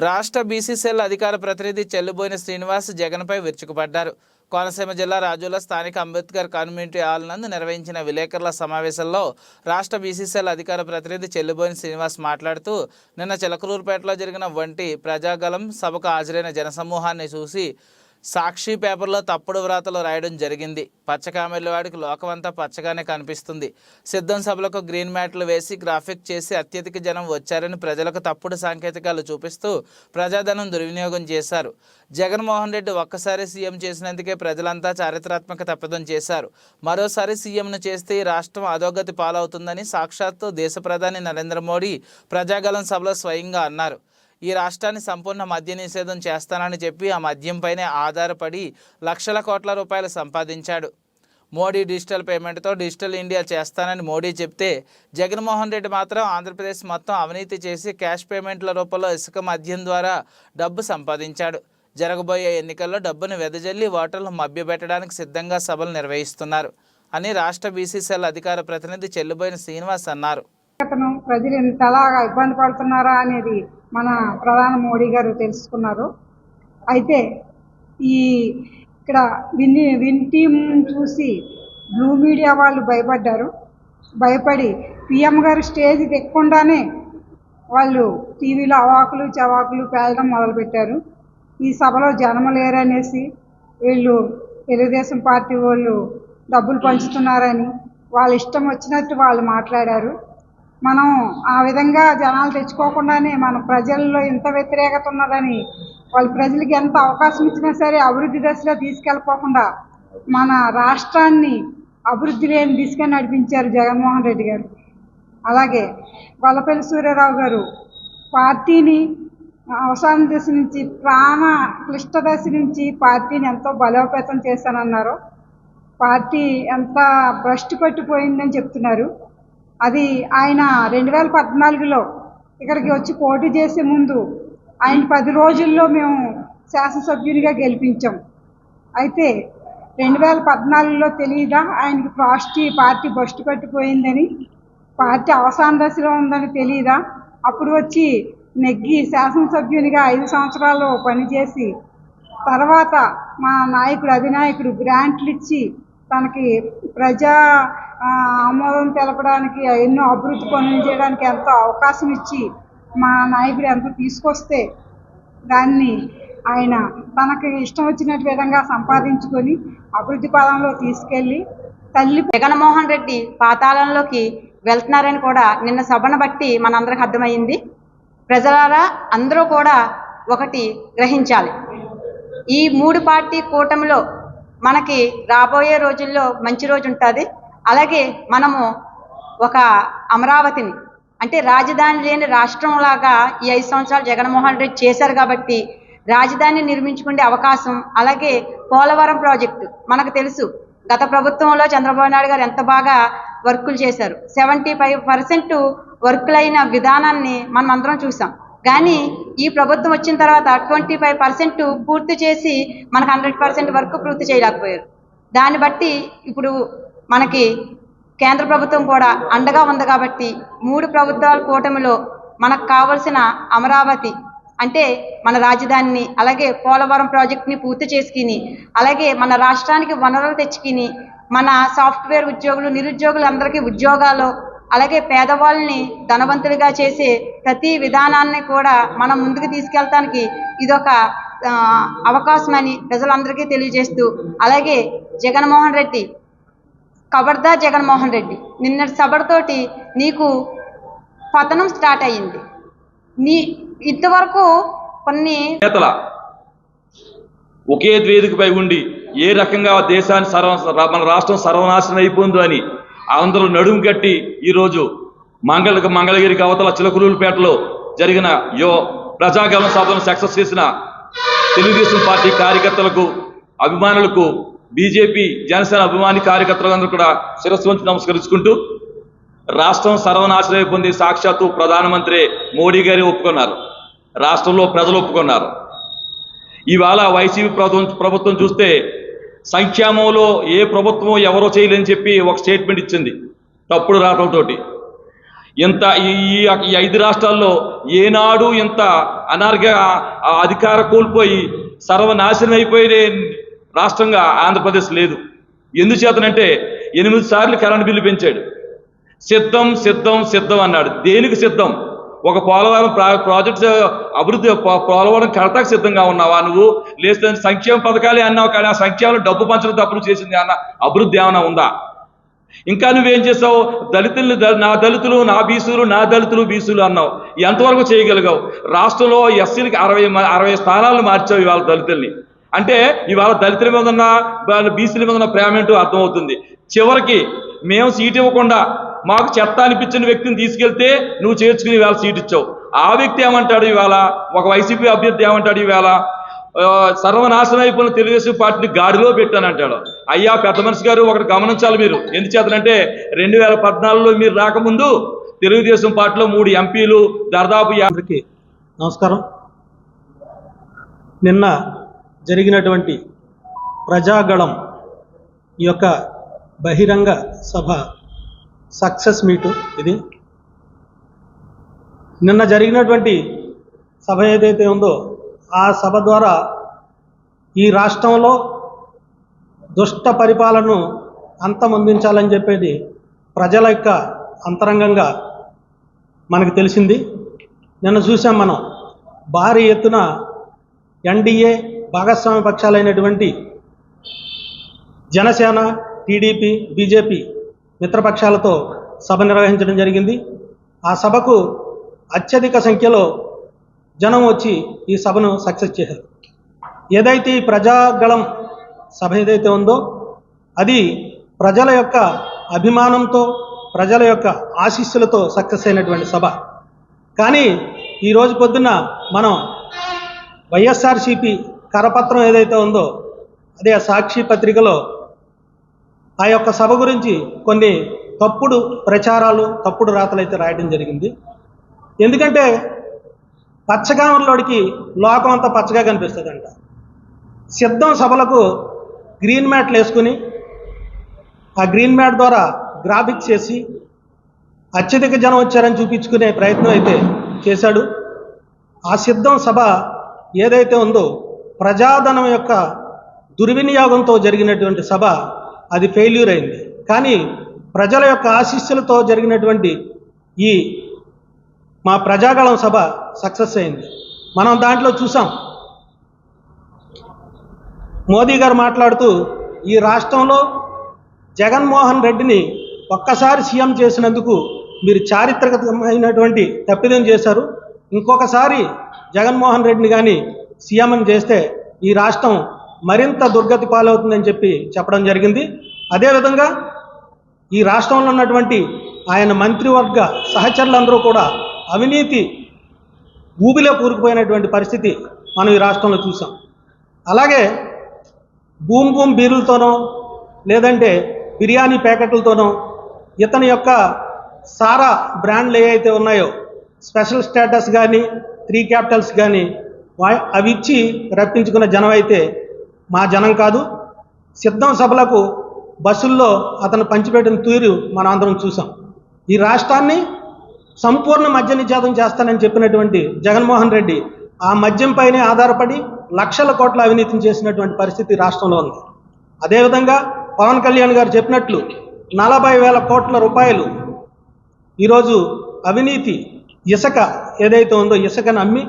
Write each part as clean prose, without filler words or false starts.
రాష్ట్ర బీసీసీఎల్ అధికార ప్రతినిధి చెల్లుబోయిన శ్రీనివాస్ జగన్పై విరుచుకుపడ్డారు. కోనసీమ జిల్లా రాజుల స్థానిక అంబేద్కర్ కమ్యూనిటీ హాల్ నందు నిర్వహించిన విలేకరుల సమావేశంలో రాష్ట్ర బీసీసీఎల్ అధికార ప్రతినిధి చెల్లుబోయిన శ్రీనివాస్ మాట్లాడుతూ నిన్న చిలకలూరుపేటలో జరిగిన వంటి ప్రజాగలం సభకు హాజరైన జనసమూహాన్ని చూసి సాక్షి పేపర్లో తప్పుడు వ్రాతలు రాయడం జరిగింది. పచ్చకామెల్లివాడికి లోకమంతా పచ్చగానే కనిపిస్తుంది. సిద్ధం సభలకు గ్రీన్ మ్యాట్లు వేసి గ్రాఫిక్ చేసి అత్యధిక జనం వచ్చారని ప్రజలకు తప్పుడు సాంకేతికాలు చూపిస్తూ ప్రజాధనం దుర్వినియోగం చేశారు. జగన్మోహన్ రెడ్డి ఒక్కసారి సీఎం చేసినందుకే ప్రజలంతా చారిత్రాత్మక తప్పిదం చేశారు. మరోసారి సీఎంను చేస్తే రాష్ట్రం అధోగతి పాలవుతుందని సాక్షాత్తు దేశ ప్రధాని నరేంద్ర మోడీ ప్రజాగలం సభలో స్వయంగా అన్నారు. ఈ రాష్ట్రాన్ని సంపూర్ణ మద్య నిషేధం చేస్తానని చెప్పి ఆ మద్యంపైనే ఆధారపడి లక్షల కోట్ల రూపాయలు సంపాదించాడు. మోడీ డిజిటల్ పేమెంట్తో డిజిటల్ ఇండియా చేస్తానని మోడీ చెప్తే జగన్మోహన్ రెడ్డి మాత్రం ఆంధ్రప్రదేశ్ మొత్తం అవినీతి చేసి క్యాష్ పేమెంట్ల రూపంలో ఇసుక మద్యం ద్వారా డబ్బు సంపాదించాడు. జరగబోయే ఎన్నికల్లో డబ్బును వెదజల్లి ఓటర్లను మభ్యపెట్టడానికి సిద్ధంగా సభలు నిర్వహిస్తున్నారు అని రాష్ట్ర బీసీసీఎల్ అధికార ప్రతినిధి చెల్లుబోయిన శ్రీనివాస్ అన్నారు. ప్రజలు ఎంతలాగా ఇబ్బంది పడుతున్నారా అనేది మన ప్రధాని మోడీ గారు తెలుసుకున్నారు. అయితే ఇక్కడ విన్ టీం చూసి బ్లూ మీడియా వాళ్ళు భయపడి పిఎం గారు స్టేజ్ ఎక్కకుండానే వాళ్ళు టీవీలో అవాకులు చవాకులు పేలడం మొదలుపెట్టారు. ఈ సభలో జనం లేరనేసి వీళ్ళు తెలుగుదేశం పార్టీ వాళ్ళు డబ్బులు పంచుతున్నారని వాళ్ళ ఇష్టం వచ్చినట్టు వాళ్ళు మాట్లాడారు. మనం ఆ విధంగా జనాలు తెచ్చుకోకుండానే మన ప్రజల్లో ఇంత వ్యతిరేకత ఉన్నదని వాళ్ళ ప్రజలకి ఎంత అవకాశం ఇచ్చినా సరే అభివృద్ధి దశలో తీసుకెళ్ళిపోకుండా మన రాష్ట్రాన్ని అభివృద్ధి లేని దిశగా నడిపించారు జగన్మోహన్ రెడ్డి గారు. అలాగే గొల్లపల్లి సూర్యారావు గారు పార్టీని అవసాన దశ నుంచి క్లిష్ట దశ నుంచి పార్టీని ఎంతో బలోపేతం చేశానన్నారు. పార్టీ ఎంత భ్రష్టు పట్టిపోయిందని చెప్తున్నారు. అది ఆయన 2014లో ఇక్కడికి వచ్చి పోటీ చేసే ముందు ఆయన 10 రోజుల్లో మేము శాసనసభ్యునిగా గెలిపించాం. అయితే 2014లో తెలియదా ఆయనకి పార్టీ భ్రష్టు పట్టిపోయిందని, పార్టీ అవసాన దశలో ఉందని తెలియదా? అప్పుడు వచ్చి నెగ్గి శాసనసభ్యునిగా 5 సంవత్సరాలు పనిచేసి తర్వాత మా అధినాయకుడు గ్రాంట్లు ఇచ్చి తనకి ప్రజా ఆమోదం తెలపడానికి ఎన్నో అభివృద్ధి పనులు చేయడానికి ఎంతో అవకాశం ఇచ్చి మా నాయకుడు ఎంతో తీసుకొస్తే దాన్ని ఆయన తనకి ఇష్టం వచ్చినట్టు విధంగా సంపాదించుకొని అభివృద్ధి పదంలో తీసుకెళ్ళి జగన్మోహన్ రెడ్డి పాతాళంలోకి వెళ్తున్నారని కూడా నిన్న సభను బట్టి మనందరికి అర్థమైంది. ప్రజలారా అందరూ కూడా ఒకటి గ్రహించాలి. ఈ 3 పార్టీ కూటమిలో మనకి రాబోయే రోజుల్లో మంచి రోజు ఉంటుంది. అలాగే మనము ఒక అమరావతిని అంటే రాజధాని లేని రాష్ట్రంలాగా ఈ 5 సంవత్సరాలు జగన్మోహన్ రెడ్డి చేశారు కాబట్టి రాజధాని నిర్మించుకునే అవకాశం, అలాగే పోలవరం ప్రాజెక్టు మనకు తెలుసు గత ప్రభుత్వంలో చంద్రబాబు నాయుడు గారు ఎంత బాగా వర్కులు చేశారు. 75% వర్కులైన విధానాన్ని మనం అందరం చూసాం. కానీ ఈ ప్రభుత్వం వచ్చిన తర్వాత 25% పూర్తి చేసి మనకు 100% వర్క్ పూర్తి చేయలేకపోయారు. దాన్ని బట్టి ఇప్పుడు మనకి కేంద్ర ప్రభుత్వం కూడా అండగా ఉంది కాబట్టి 3 ప్రభుత్వాల కూటమిలో మనకు కావలసిన అమరావతి అంటే మన రాజధానిని, అలాగే పోలవరం ప్రాజెక్టుని పూర్తి చేసుకుని, అలాగే మన రాష్ట్రానికి వనరులు తెచ్చుకుని మన సాఫ్ట్వేర్ ఉద్యోగులు నిరుద్యోగులు అందరికీ ఉద్యోగాలు, అలాగే పేదవాళ్ళని ధనవంతులుగా చేసే ప్రతి విధానాన్ని కూడా మనం ముందుకు తీసుకెళ్ళటానికి ఇదొక అవకాశమని ప్రజలందరికీ తెలియజేస్తూ, అలాగే జగన్మోహన్ రెడ్డి ఖబర్దార్ జగన్మోహన్ రెడ్డి నిన్నటి సభతోటి నీకు పతనం స్టార్ట్ అయ్యింది. ఇంతవరకు కొన్ని ఒకే వేదికపై ఉండి ఏ రకంగా దేశాన్ని మన రాష్ట్రం సర్వనాశనం అయిపోయిందో అని అందరూ నడుము కట్టి ఈరోజు మంగళగిరికి అవతల చిలకలూరుపేటలో జరిగిన ప్రజాగమన సభను సక్సెస్ చేసిన తెలుగుదేశం పార్టీ కార్యకర్తలకు, అభిమానులకు, బీజేపీ జనసేన అభిమాని కార్యకర్తలందరూ కూడా శిరస్సు వంచి నమస్కరించుకుంటూ రాష్ట్రం సర్వనాశనం అయిపోయింది సాక్షాత్తు ప్రధానమంత్రి మోడీ గారి ఒప్పుకున్నారు, రాష్ట్రంలో ప్రజలు ఒప్పుకున్నారు. ఇవాళ వైసీపీ ప్రభుత్వం చూస్తే సంక్షేమంలో ఏ ప్రభుత్వం ఎవరో చేయలేని చెప్పి ఒక స్టేట్మెంట్ ఇచ్చింది తప్పుడు రాతలతోటి. ఇంత ఈ 5 రాష్ట్రాల్లో ఏనాడు ఇంత అధికార కోల్పోయి సర్వనాశనం అయిపోయే రాష్ట్రంగా ఆంధ్రప్రదేశ్ లేదు. ఎందుచేతనంటే 8 సార్లు కరెంట్ బిల్లు పెంచాడు. సిద్ధం సిద్ధం సిద్ధం అన్నాడు. దేనికి సిద్ధం? ఒక పోలవరం ప్రాజెక్టు అభివృద్ధి, పోలవరం కడతాకు సిద్ధంగా ఉన్నావా నువ్వు? లేస్తే సంక్షేమ పథకాలే అన్నావు, కానీ ఆ సంక్షేమం డబ్బు పంచడం తప్పులు చేసింది అన్న అభివృద్ధి ఏమైనా ఉందా? ఇంకా నువ్వేం చేసావు? దళితులు, నా దళితులు, నా బీసీలు, నా దళితులు బీసీలు అన్నావు. ఎంతవరకు చేయగలిగావు? రాష్ట్రంలో ఎస్సీలకి 60 స్థానాలను మార్చావు ఇవాళ దళితుల్ని. అంటే ఇవాళ దళితుల మీద ఉన్న, బీసీల మీద ఉన్న ప్రేమ ఏంటో అర్థమవుతుంది. చివరికి మేము సీట్ ఇవ్వకుండా మాకు చెత్త అనిపించిన వ్యక్తిని తీసుకెళ్తే నువ్వు చేర్చుకుని ఇవాళ సీట్ ఇచ్చావు. ఆ వ్యక్తి ఏమంటాడు ఇవాళ? ఒక వైసీపీ అభ్యర్థి ఏమంటాడు ఇవాళ? సర్వనాశనం అయిపోయిన తెలుగుదేశం పార్టీని గాడిలో పెట్టానంటాడు. అయ్యా పెద్ద మనిషి గారు, ఒకటి గమనించాలి మీరు. ఎందుచేతనంటే 2014లో మీరు రాకముందు తెలుగుదేశం పార్టీలో 3 ఎంపీలు, దాదాపు అందరికీ నమస్కారం. నిన్న జరిగినటువంటి ప్రజాగళం ఈ యొక్క బహిరంగ సభ సక్సెస్ మీటు ఇది. నిన్న జరిగినటువంటి సభ ఏదైతే ఉందో ఆ సభ ద్వారా ఈ రాష్ట్రంలో దుష్ట పరిపాలనను అంతమొందించాలని చెప్పేది ప్రజల యొక్క అంతరంగంగా మనకు తెలిసింది. నిన్న చూసాం మనం, భారీ ఎత్తున ఎన్డీఏ భాగస్వామ్య పక్షాలైనటువంటి జనసేన, టీడీపీ, బీజేపీ మిత్రపక్షాలతో సభ నిర్వహించడం జరిగింది. ఆ సభకు అత్యధిక సంఖ్యలో జనం వచ్చి ఈ సభను సక్సెస్ చేశారు. ఏదైతే ఈ ప్రజాగళం సభ ఏదైతే ఉందో అది ప్రజల యొక్క అభిమానంతో, ప్రజల యొక్క ఆశీస్సులతో సక్సెస్ అయినటువంటి సభ. కానీ ఈరోజు పొద్దున్న మనం వైఎస్ఆర్సీపీ కరపత్రం ఏదైతే ఉందో అదే సాక్షి పత్రికలో ఆ యొక్క సభ గురించి కొన్ని తప్పుడు ప్రచారాలు, తప్పుడు రాతలు అయితే రాయడం జరిగింది. ఎందుకంటే పచ్చగా ఉన్నోడికి లోకం అంతా పచ్చగా కనిపిస్తుందంట. సిద్ధం సభలకు గ్రీన్ మ్యాట్లు వేసుకుని ఆ గ్రీన్ మ్యాట్ ద్వారా గ్రాఫిక్స్ చేసి అత్యధిక జనం వచ్చారని చూపించుకునే ప్రయత్నం అయితే చేశాడు. ఆ సిద్ధం సభ ఏదైతే ఉందో ప్రజాధనం యొక్క దుర్వినియోగంతో జరిగినటువంటి సభ అది ఫెయిల్యూర్ అయింది. కానీ ప్రజల యొక్క ఆశీస్సులతో జరిగినటువంటి ఈ మా ప్రజాగళం సభ సక్సెస్ అయింది. మనం దాంట్లో చూసాం, మోదీ గారు మాట్లాడుతూ ఈ రాష్ట్రంలో జగన్మోహన్ రెడ్డిని ఒక్కసారి సీఎం చేసినందుకు మీరు చారిత్రకమైనటువంటి తప్పిదం చేశారు. ఇంకొకసారి జగన్మోహన్ రెడ్డిని కానీ సీఎం చేస్తే ఈ రాష్ట్రం మరింత దుర్గతి పాలవుతుందని చెప్పడం జరిగింది. అదేవిధంగా ఈ రాష్ట్రంలో ఉన్నటువంటి ఆయన మంత్రివర్గ సహచరులందరూ కూడా అవినీతి ఊబిలో కూరుకుపోయినటువంటి పరిస్థితి మనం ఈ రాష్ట్రంలో చూసాం. అలాగే బూమ్ బూమ్ బీరులతోనో లేదంటే బిర్యానీ ప్యాకెట్లతోనో ఇతని యొక్క సారా బ్రాండ్లు ఏవైతే ఉన్నాయో స్పెషల్ స్టేటస్ కానీ 3 క్యాపిటల్స్ కానీ అవి ఇచ్చి రప్పించుకున్న జనం అయితే మా జనం కాదు. సిద్ధం సభలకు బస్సుల్లో అతను పంచిపెట్టిన తీరు మనం అందరం చూసాం. ఈ రాష్ట్రాన్ని సంపూర్ణ మద్య నిషేధం చేస్తానని చెప్పినటువంటి జగన్మోహన్ రెడ్డి ఆ మద్యంపైనే ఆధారపడి లక్షల కోట్ల అవినీతిని చేసినటువంటి పరిస్థితి రాష్ట్రంలో ఉంది. అదేవిధంగా పవన్ కళ్యాణ్ గారు చెప్పినట్లు 40,000 కోట్ల రూపాయలు ఈరోజు అవినీతి ఇసుక ఏదైతే ఉందో ఇసుకను అమ్మి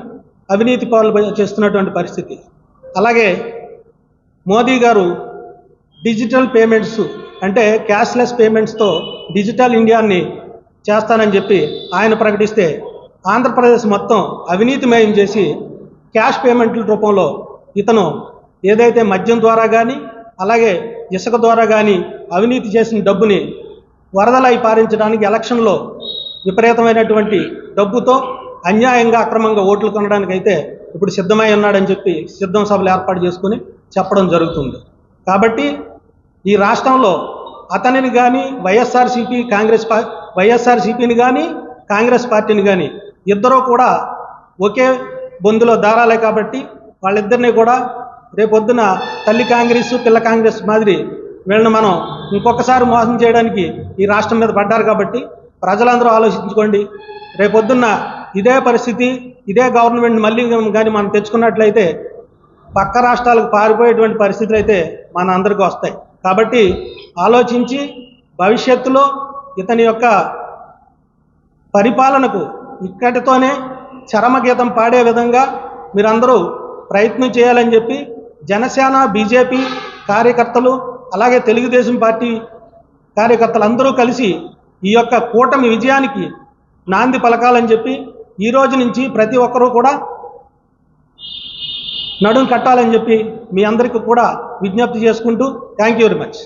అవినీతి పాలు చేస్తున్నటువంటి పరిస్థితి. అలాగే మోదీ గారు డిజిటల్ పేమెంట్స్ అంటే క్యాష్లెస్ పేమెంట్స్తో డిజిటల్ ఇండియాని చేస్తానని చెప్పి ఆయన ప్రకటిస్తే ఆంధ్రప్రదేశ్ మొత్తం అవినీతిమయం చేసి క్యాష్ పేమెంట్ల రూపంలో ఇతను ఏదైతే మద్యం ద్వారా కానీ అలాగే ఇసుక ద్వారా కానీ అవినీతి చేసిన డబ్బుని వరదలై పారించడానికి ఎలక్షన్లో విపరీతమైనటువంటి డబ్బుతో అన్యాయంగా అక్రమంగా ఓట్లు కొనడానికి అయితే ఇప్పుడు సిద్ధమై ఉన్నాడని చెప్పి సిద్ధం సభలు ఏర్పాటు చేసుకుని చెప్పడం జరుగుతుంది. కాబట్టి ఈ రాష్ట్రంలో అతనిని కానీ వైఎస్ఆర్సీపీని కానీ కాంగ్రెస్ పార్టీని కానీ ఇద్దరూ కూడా ఒకే బొందులో దారాలే. కాబట్టి వాళ్ళిద్దరినీ కూడా రేపొద్దున తల్లి కాంగ్రెస్ పిల్ల కాంగ్రెస్ మాదిరి వీళ్ళని మనం ఇంకొకసారి మోసం చేయడానికి ఈ రాష్ట్రం మీద పడ్డారు. కాబట్టి ప్రజలందరూ ఆలోచించుకోండి. రేపొద్దున్న ఇదే పరిస్థితి, ఇదే గవర్నమెంట్ మళ్ళీ కానీ మనం తెచ్చుకున్నట్లయితే పక్క రాష్ట్రాలకు పారిపోయేటువంటి పరిస్థితులు అయితే మన అందరికీ వస్తాయి. కాబట్టి ఆలోచించి భవిష్యత్తులో ఇతని యొక్క పరిపాలనకు ఇక్కడితోనే చరమగీతం పాడే విధంగా మీరందరూ ప్రయత్నం చేయాలని చెప్పి జనసేన, బీజేపీ కార్యకర్తలు, అలాగే తెలుగుదేశం పార్టీ కార్యకర్తలు అందరూ కలిసి ఈ యొక్క కూటమి విజయానికి నాంది పలకాలని చెప్పి ఈ రోజు నుంచి ప్రతి ఒక్కరూ కూడా నడుం కట్టాలని చెప్పి మీ అందరికీ కూడా విజ్ఞప్తి చేసుకుంటూ థ్యాంక్ యూ వెరీ మచ్.